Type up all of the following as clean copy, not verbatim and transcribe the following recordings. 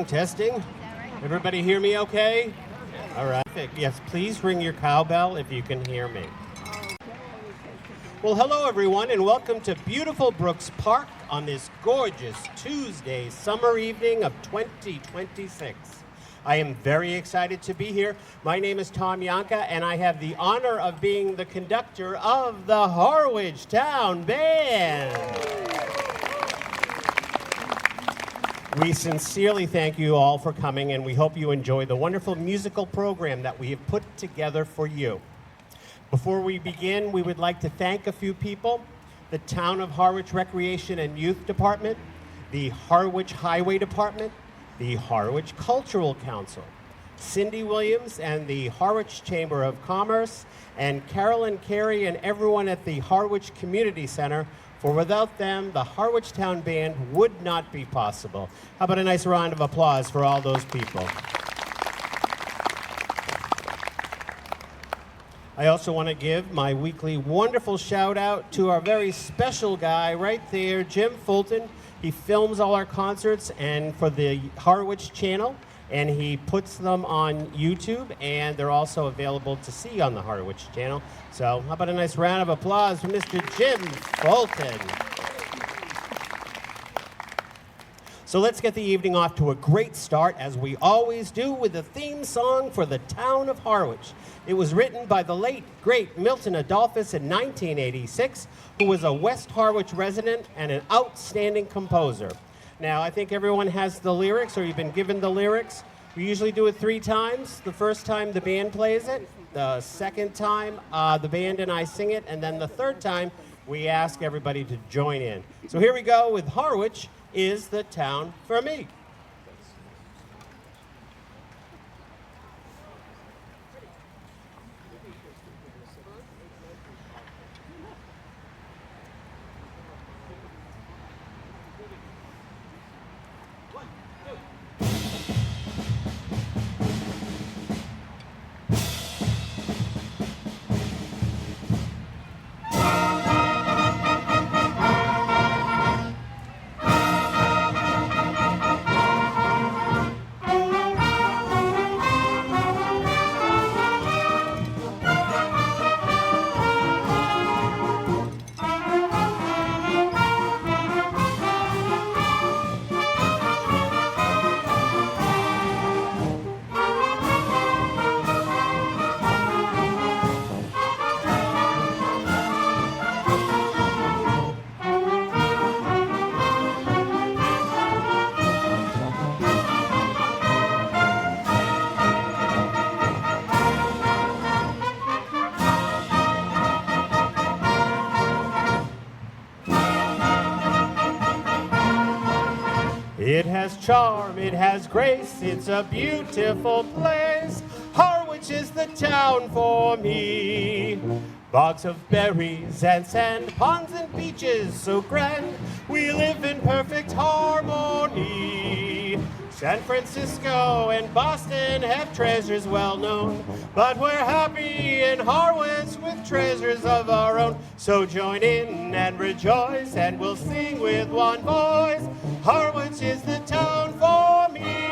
Testing. Everybody hear me okay? All right. Yes, please ring your cowbell if you can hear me. Well, hello everyone, and welcome to beautiful Brooks Park on this gorgeous Tuesday summer evening of 2026. I am very excited to be here. My name is Tom Yanka, and I have the honor of being the conductor of the Harwich Town Band. We sincerely thank you all for coming, and we hope you enjoy the wonderful musical program that we have put together for you. Before we begin, we would like to thank a few people: the Town of Harwich Recreation and Youth Department, the Harwich Highway Department, the Harwich Cultural Council, Cindy Williams and the Harwich Chamber of Commerce, and Carolyn Carey and everyone at the Harwich Community Center. For without them, the Harwich Town Band would not be possible. How about a nice round of applause for all those people? I also want to give my weekly wonderful shout out to our very special guy right there, Jim Fulton. He films all our concerts and for the Harwich channel, and he puts them on YouTube, and they're also available to see on the Harwich channel. So how about a nice round of applause for Mr. Jim Fulton. So let's get the evening off to a great start, as we always do, with the theme song for the town of Harwich. It was written by the late, great Milton Adolphus in 1986, who was a West Harwich resident and an outstanding composer. Now, I think everyone has the lyrics, or you've been given the lyrics. We usually do it 3 times. The first time the band plays it, the second time the band and I sing it, and then the third time we ask everybody to join in. So here we go with Harwich Is the Town for Me. It has charm, it has grace, it's a beautiful place. Harwich is the town for me. Bogs of berries and sand, ponds and beaches so grand. We live in perfect harmony. San Francisco and Boston have treasures well known, but we're happy in Harwich with treasures of our own. So join in and rejoice, and we'll sing with one voice. Harwich is the town for me.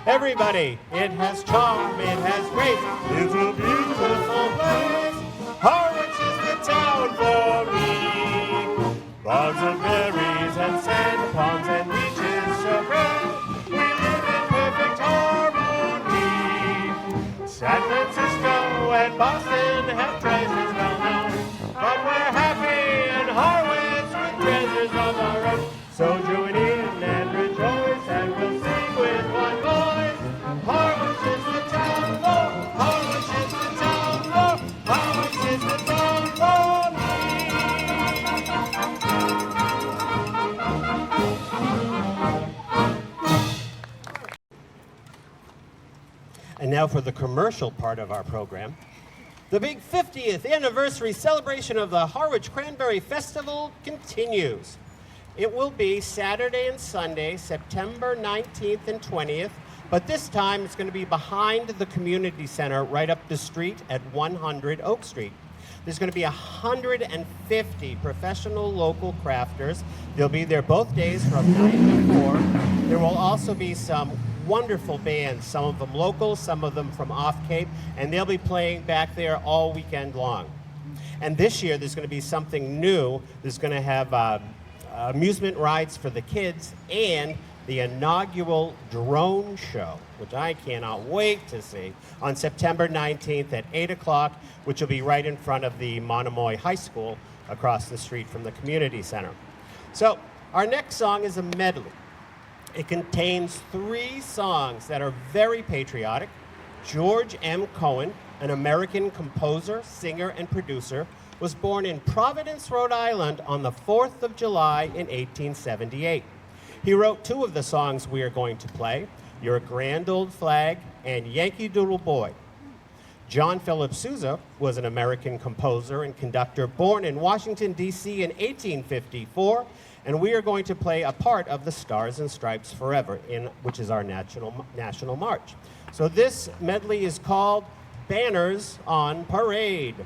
Everybody, it has charm, it has grace, it's a beautiful place. Harwich is the town for me. Bogs of berries and sand, ponds and beaches so grand. We live in perfect harmony. San Francisco and Boston have treasures well known, but we're happy in Harwich with treasures of our own. So join in and rejoice, and we'll sing with one voice. Harwich is the town for, Harwich is the town for, Harwich is the town for me. And now for the commercial part of our program. The big 50th anniversary celebration of the Harwich Cranberry Festival continues. It will be Saturday and Sunday, September 19th and 20th, but this time it's going to be behind the community center right up the street at 100 Oak Street. There's going to be 150 professional local crafters. They'll be there both days from 9 to 4. There will also be some wonderful bands, some of them local, some of them from off Cape, and they'll be playing back there all weekend long. And this year, there's going to be something new. There's going to have amusement rides for the kids and the inaugural drone show, which I cannot wait to see, on September 19th at 8 o'clock, which will be right in front of the Monomoy High School across the street from the community center. So our next song is a medley. It contains 3 songs that are very patriotic. George M. Cohen, an American composer, singer, and producer, was born in Providence, Rhode Island on the 4th of July in 1878. He wrote 2 of the songs we are going to play, Your Grand Old Flag and Yankee Doodle Boy. John Philip Sousa was an American composer and conductor born in Washington, D.C. in 1854, and we are going to play a part of the Stars and Stripes Forever, which is our national march. So this medley is called Banners on Parade.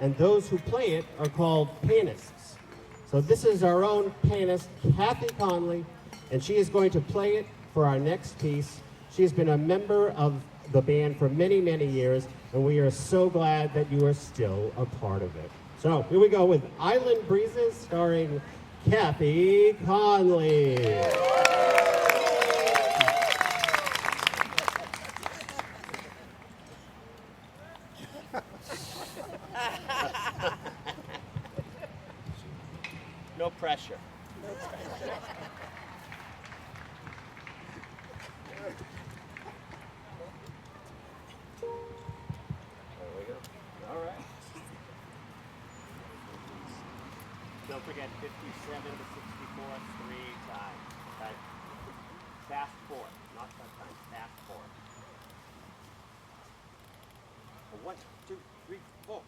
And those who play it are called pianists. So this is our own pianist, Kathy Conley, and she is going to play it for our next piece. She has been a member of the band for many, many years, and we are so glad that you are still a part of it. So here we go with Island Breezes, starring Kathy Conley. pressure. There we go. All right. Don't forget 57 to 64 3 times. Okay? Fast 4, not sometimes. Fast 4. 1, 2, 3, 4.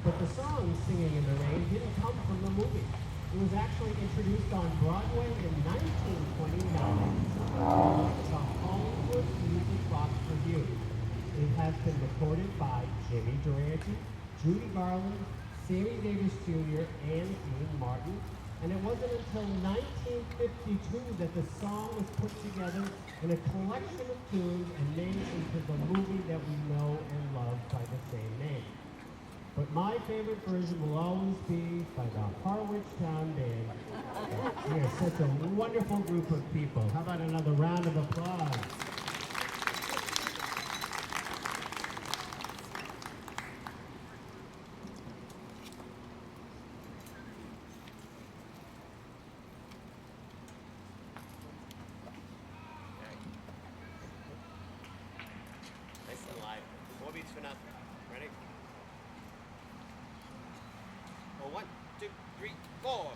But the song Singing in the Rain didn't come from the movie. It was actually introduced on Broadway in 1929. The Hollywood Music Box Review. It has been recorded by Jimmy Durante, Judy Garland, Sammy Davis Jr., and Dean Martin. And it wasn't until 1952 that the song was put together in a collection of tunes and made into the movie that we know and love by the same name. But my favorite version will always be by the Harwich Town Band. We are such a wonderful group of people. How about another round of applause? Nice and live. 4 beats for nothing. Ready? Oh, 1, 2, 3, 4.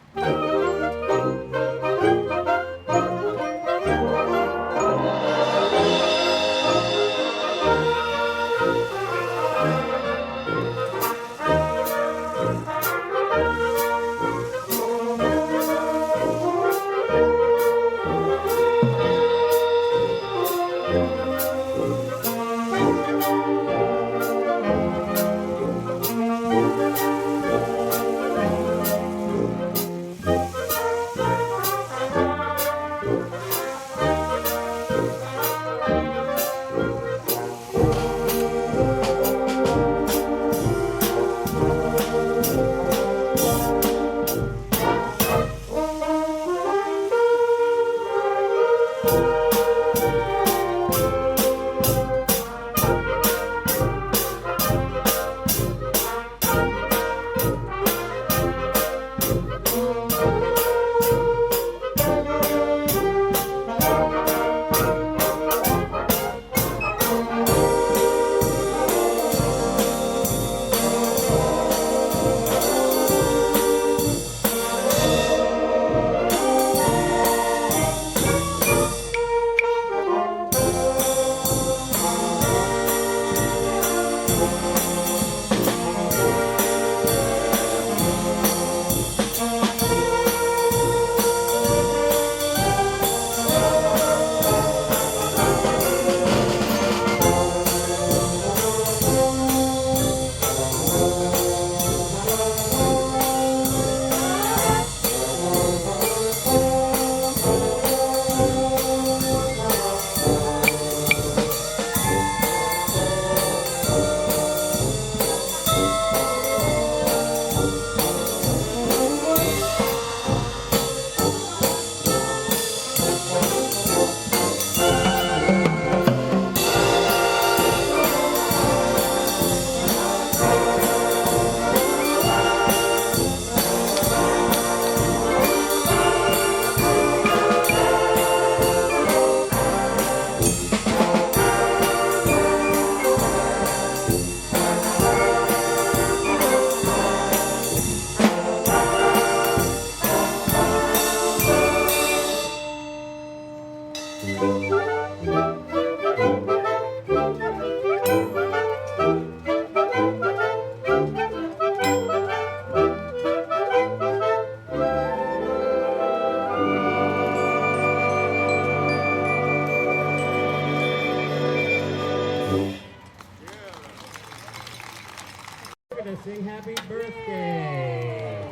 sing happy birthday.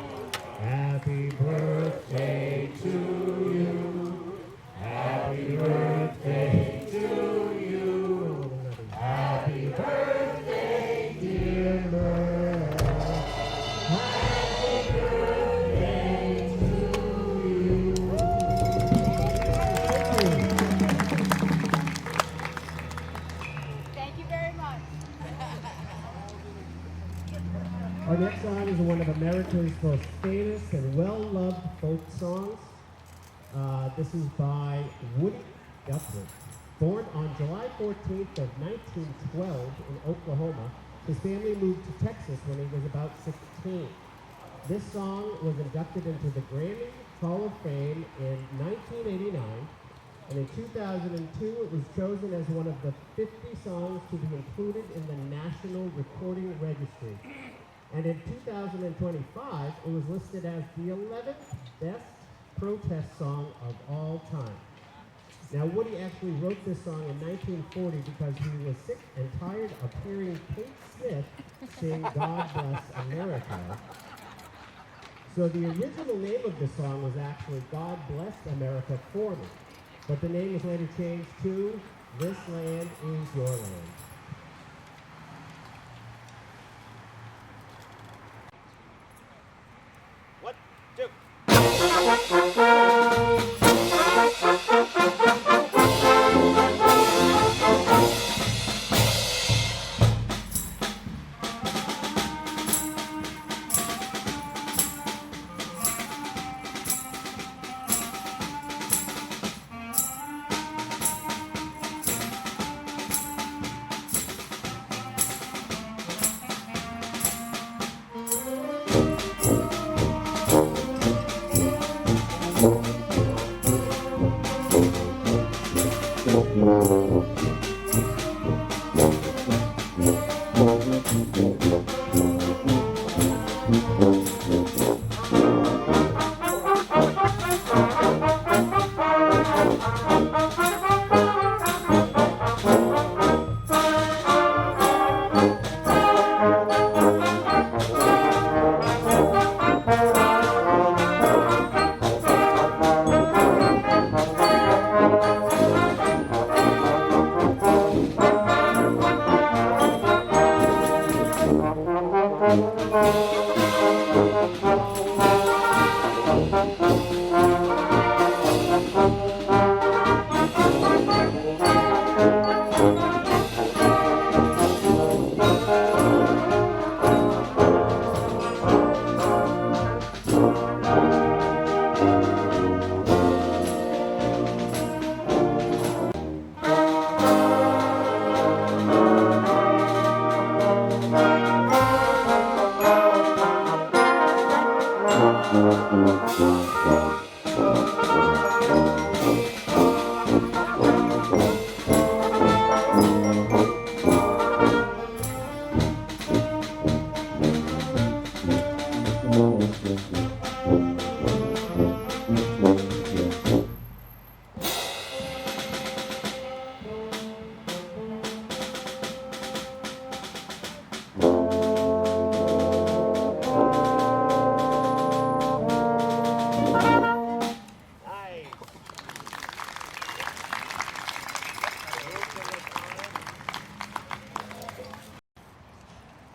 Happy birthday to you. Happy birthday to you. Happy birthday, dear Merle. Happy birthday to you. Thank you very much. Our next song is one of America's most famous and well-loved folk songs. This is by Woody Guthrie. Born on July 14th of 1912 in Oklahoma, his family moved to Texas when he was about 16. This song was inducted into the Grammy Hall of Fame in 1989, and in 2002 it was chosen as one of the 50 songs to be included in the National Recording Registry. And in 2025, it was listed as the 11th best protest song of all time. Now, Woody actually wrote this song in 1940 because he was sick and tired of hearing Kate Smith sing God Bless America. So the original name of the song was actually God Bless America for Me, but the name was later changed to This Land Is Your Land. One, two.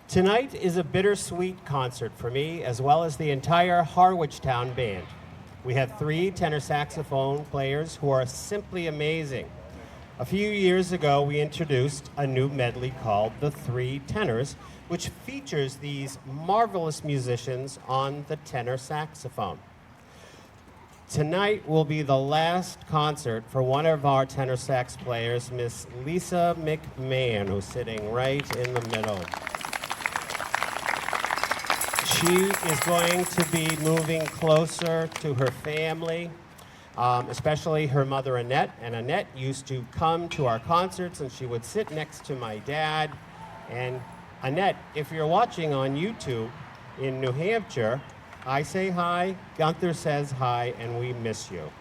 Tonight is a bittersweet concert for me, as well as the entire Harwich Town Band. We have 3 tenor saxophone players who are simply amazing. A few years ago, we introduced a new medley called The 3 Tenors, which features these marvelous musicians on the tenor saxophone. Tonight will be the last concert for one of our tenor sax players, Miss Lisa McMahon, who's sitting right in the middle. She is going to be moving closer to her family, especially her mother, Annette. And Annette used to come to our concerts, and she would sit next to my dad. And Annette, if you're watching on YouTube in New Hampshire, I say hi, Gunther says hi, and we miss you.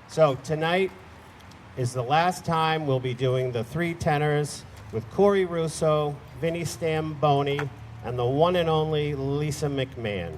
So tonight is the last time we'll be doing the 3 tenors with Corey Russo, Vinnie Stamboni, and the one and only Lisa McMahon.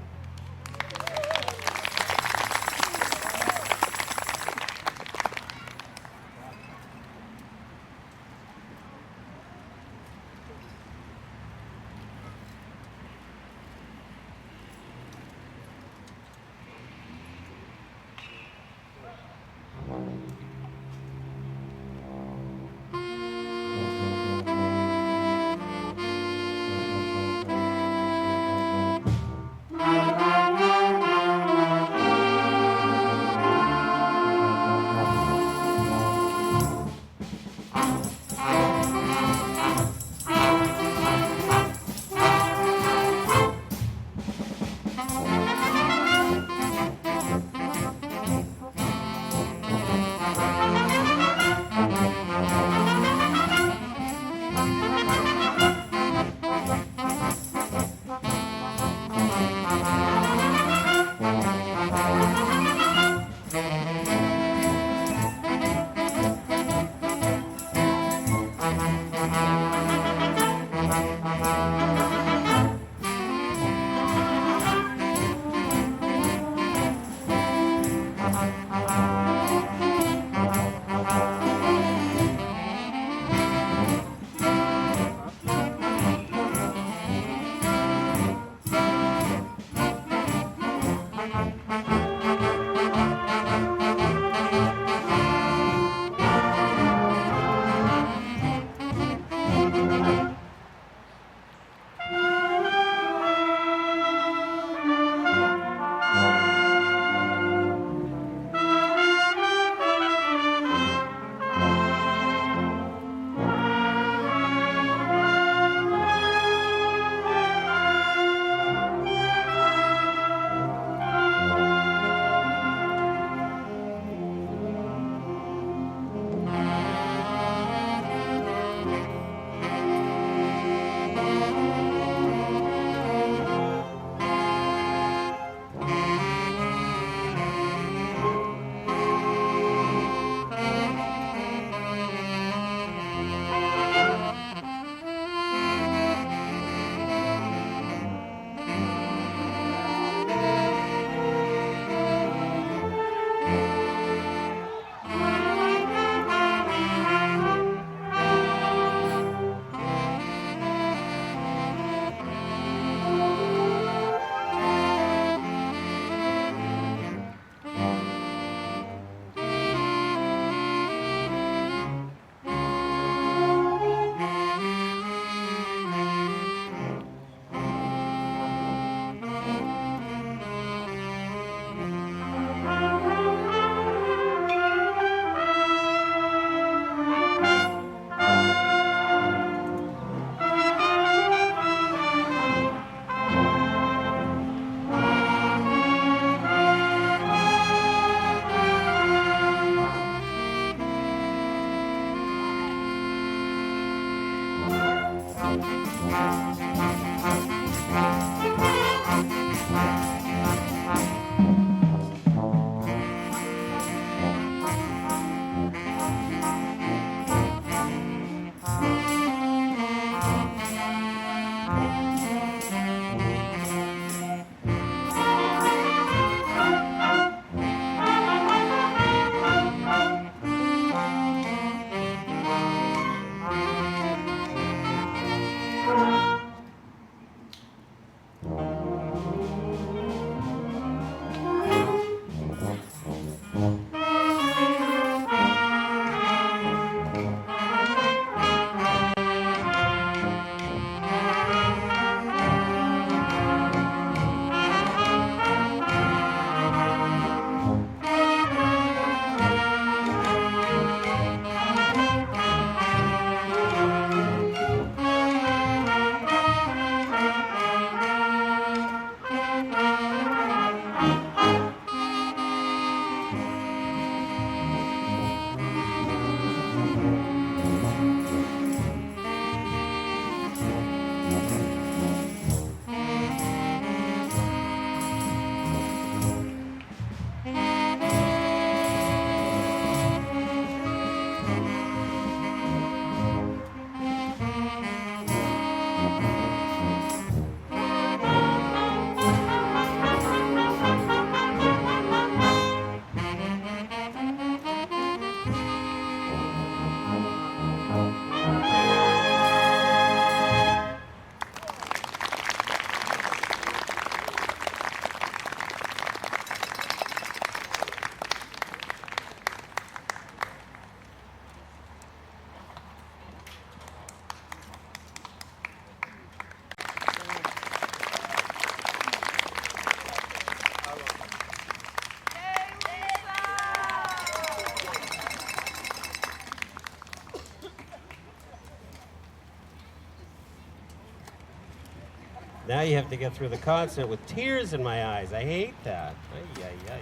Now you have to get through the concert with tears in my eyes. I hate that. Ay, ay, ay.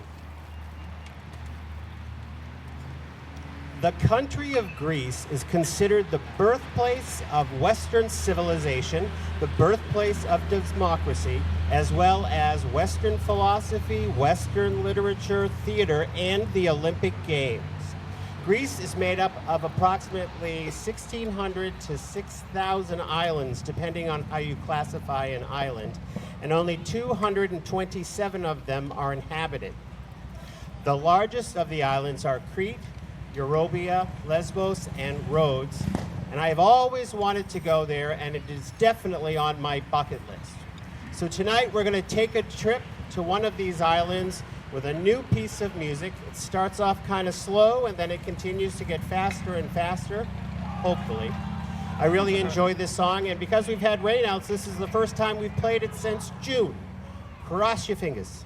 The country of Greece is considered the birthplace of Western civilization, the birthplace of democracy, as well as Western philosophy, Western literature, theater, and the Olympic Games. Greece is made up of approximately 1,600 to 6,000 islands, depending on how you classify an island, and only 227 of them are inhabited. The largest of the islands are Crete, Eurobia, Lesbos, and Rhodes, and I have always wanted to go there, and it is definitely on my bucket list. So tonight we're going to take a trip to one of these islands with a new piece of music. It starts off kind of slow, and then it continues to get faster and faster, hopefully. I really enjoyed this song, and because we've had rainouts, this is the first time we've played it since June. Cross your fingers.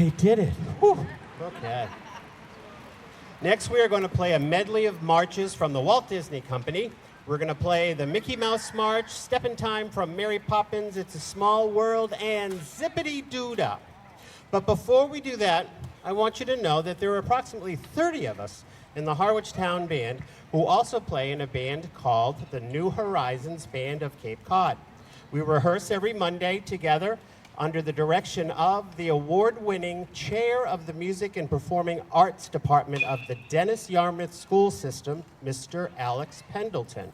They did it. Whew. Okay. Next, we are going to play a medley of marches from the Walt Disney Company. We're going to play the Mickey Mouse March, Step in Time from Mary Poppins, It's a Small World, and Zippity Doo Dah. But before we do that, I want you to know that there are approximately 30 of us in the Harwich Town Band who also play in a band called the New Horizons Band of Cape Cod. We rehearse every Monday together under the direction of the award-winning chair of the Music and Performing Arts Department of the Dennis Yarmouth School System, Mr. Alex Pendleton.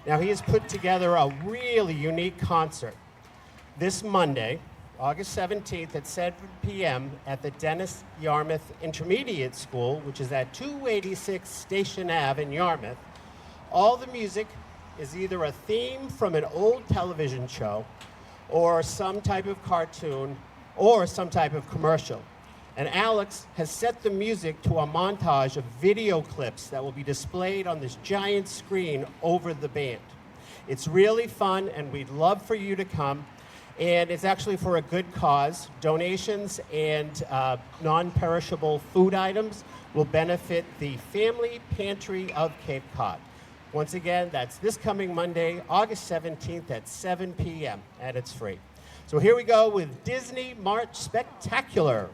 Now, he has put together a really unique concert this Monday, August 17th at 7 p.m. at the Dennis Yarmouth Intermediate School, which is at 286 Station Ave in Yarmouth. All the music is either a theme from an old television show or some type of cartoon or some type of commercial. And Alex has set the music to a montage of video clips that will be displayed on this giant screen over the band. It's really fun, and we'd love for you to come. And it's actually for a good cause. Donations and non-perishable food items will benefit the Family Pantry of Cape Cod. Once again, that's this coming Monday, August 17th at 7 p.m., and it's free. So here we go with Disney March Spectacular.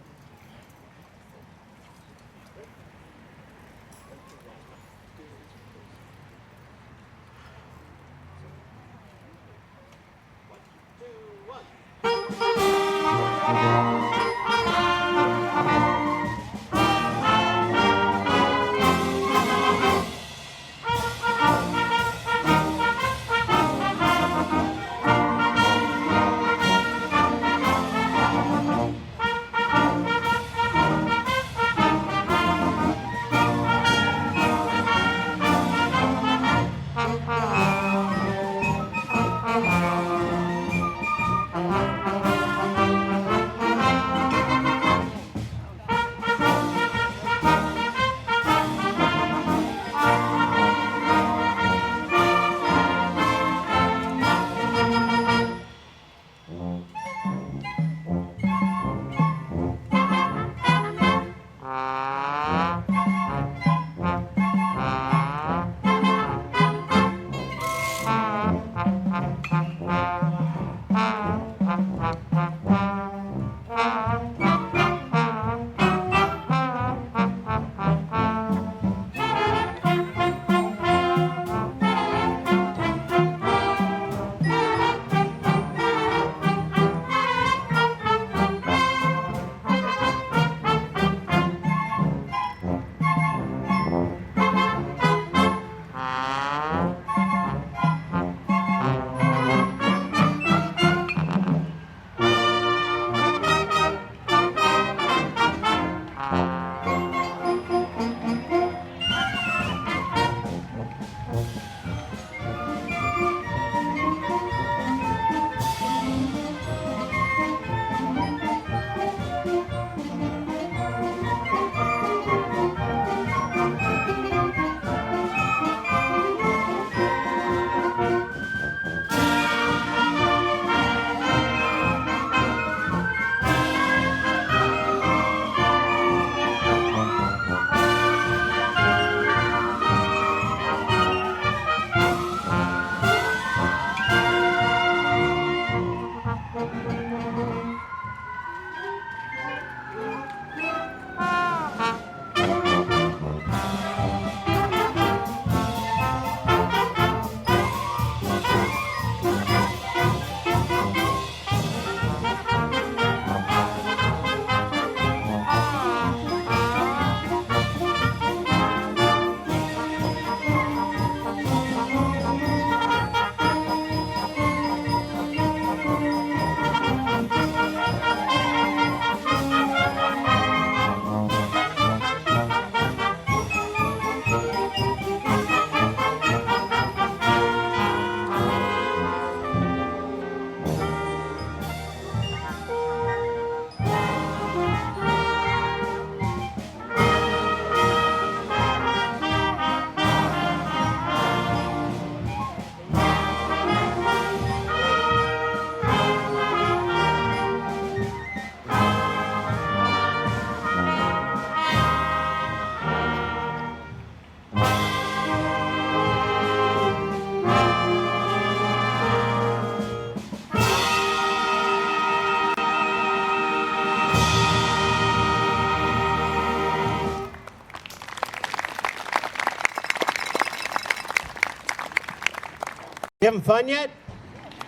You having fun yet?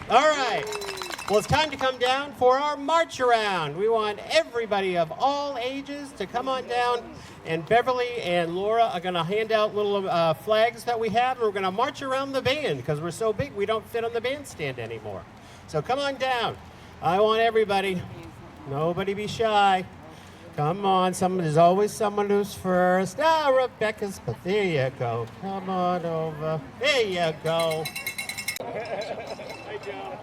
All right. Well, it's time to come down for our march around. We want everybody of all ages to come on down, and Beverly and Laura are going to hand out little flags that we have, and we're going to march around the band because we're so big we don't fit on the bandstand anymore. So come on down. I want everybody. Nobody be shy. Come on, there's always someone who's first. Ah, Rebecca's, but there you go. Come on over. There you go. Hi, Joe.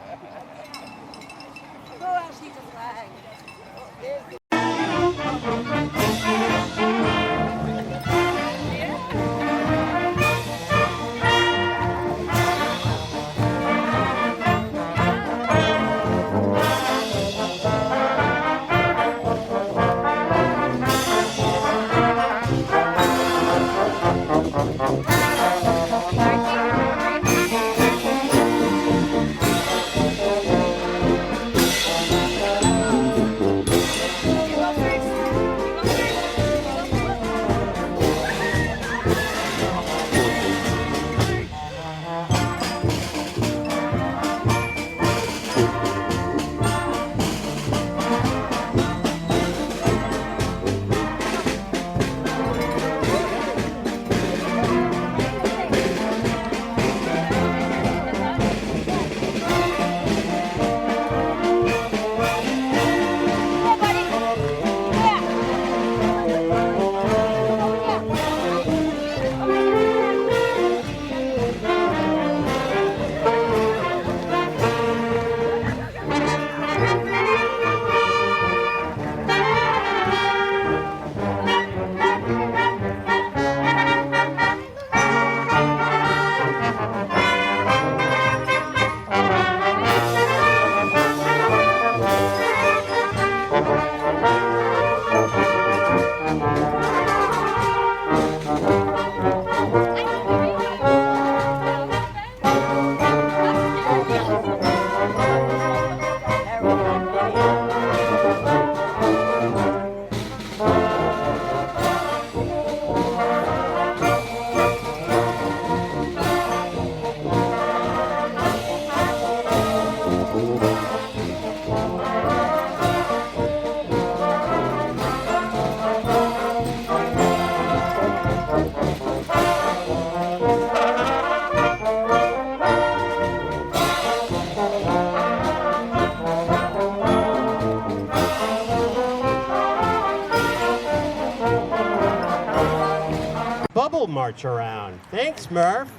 Bubble march around. Thanks, Murph.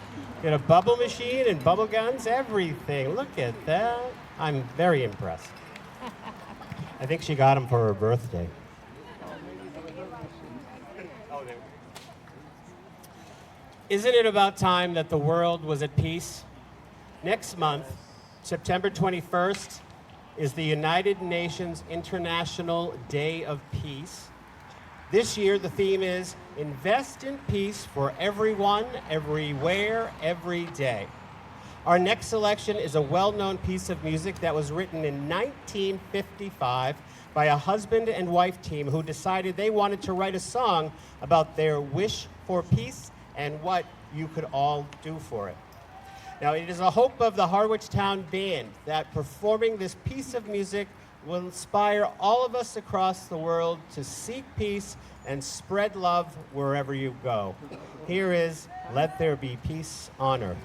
Got a bubble machine and bubble guns, everything. Look at that. I'm very impressed. I think she got them for her birthday. Isn't it about time that the world was at peace? Next month, September 21st, is the United Nations International Day of Peace. This year, the theme is Invest in Peace for Everyone, Everywhere, Every Day. Our next selection is a well-known piece of music that was written in 1955 by a husband and wife team who decided they wanted to write a song about their wish for peace and what you could all do for it. Now, it is a hope of the Harwich Town Band that performing this piece of music will inspire all of us across the world to seek peace and spread love wherever you go. Here is Let There Be Peace on Earth.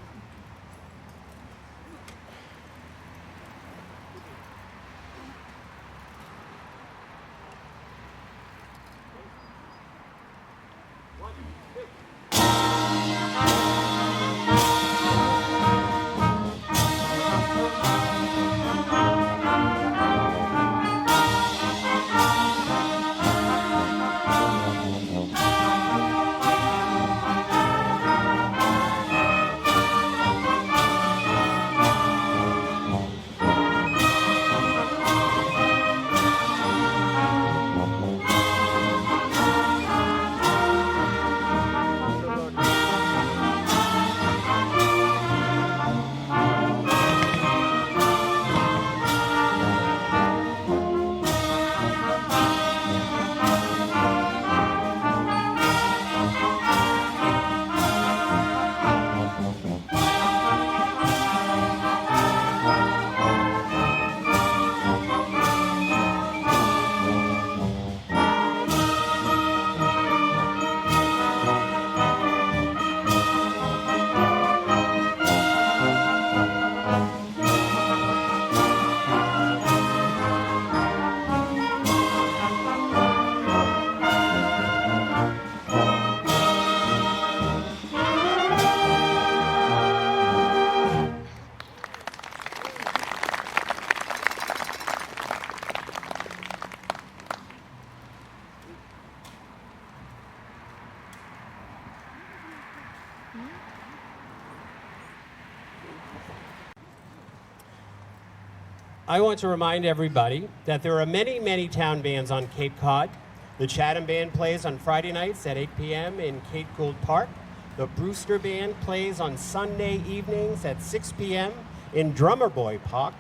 I want to remind everybody that there are many, many town bands on Cape Cod. The Chatham Band plays on Friday nights at 8 p.m. in Cape Gould Park. The Brewster Band plays on Sunday evenings at 6 p.m. in Drummer Boy Park,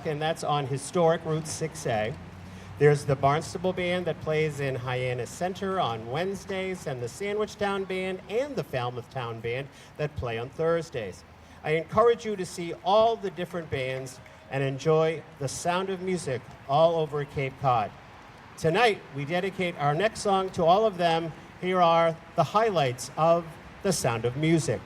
and that's on historic Route 6A. There's the Barnstable Band that plays in Hyannis Center on Wednesdays, and the Sandwich Town Band and the Falmouth Town Band that play on Thursdays. I encourage you to see all the different bands and enjoy the sound of music all over Cape Cod. Tonight, we dedicate our next song to all of them. Here are the highlights of the sound of music.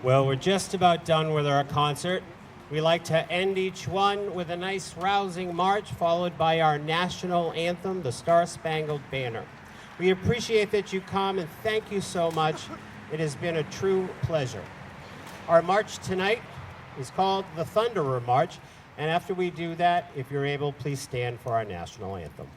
Well, we're just about done with our concert. We like to end each one with a nice rousing march, followed by our national anthem, the Star-Spangled Banner. We appreciate that you come, and thank you so much. It has been a true pleasure. Our march tonight is called the Thunderer March, and after we do that, if you're able, please stand for our national anthem.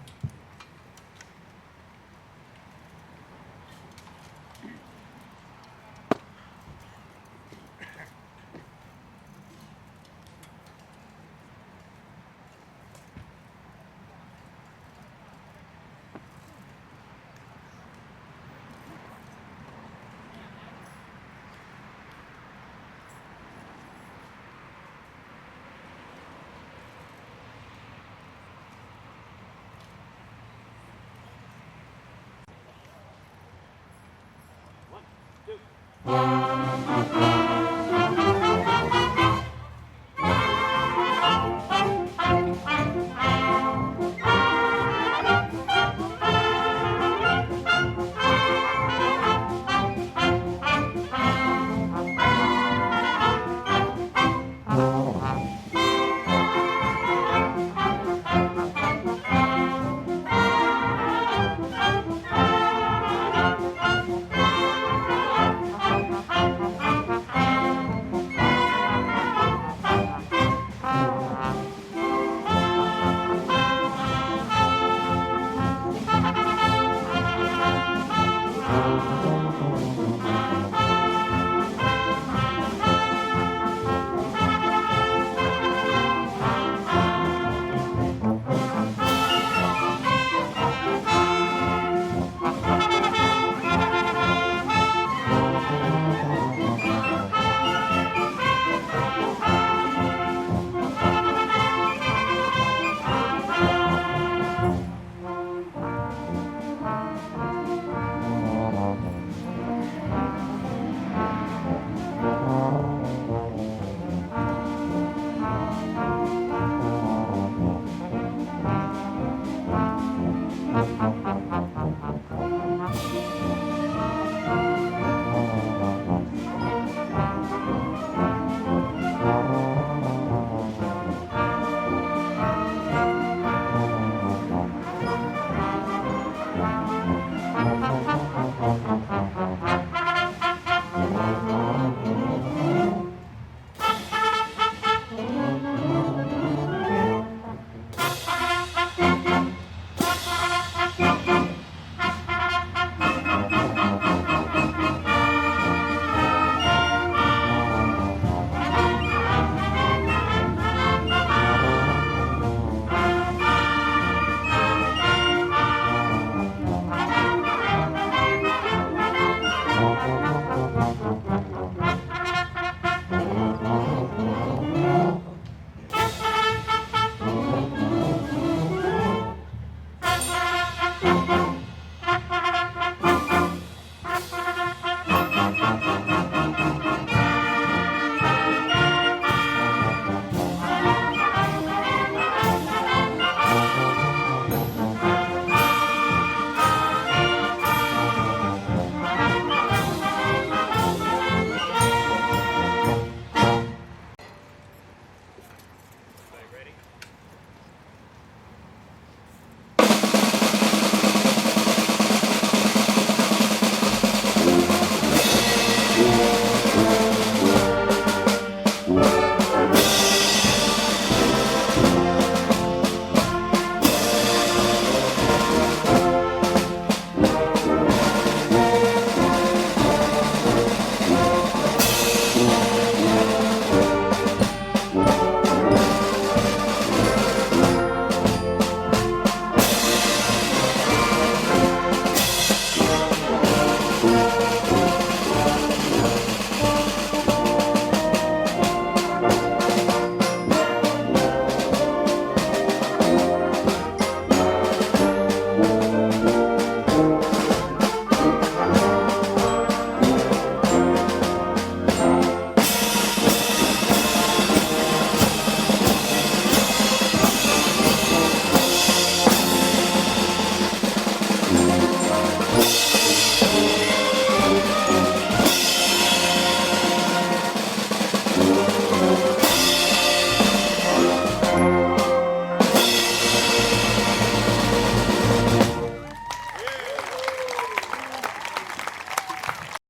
One, two.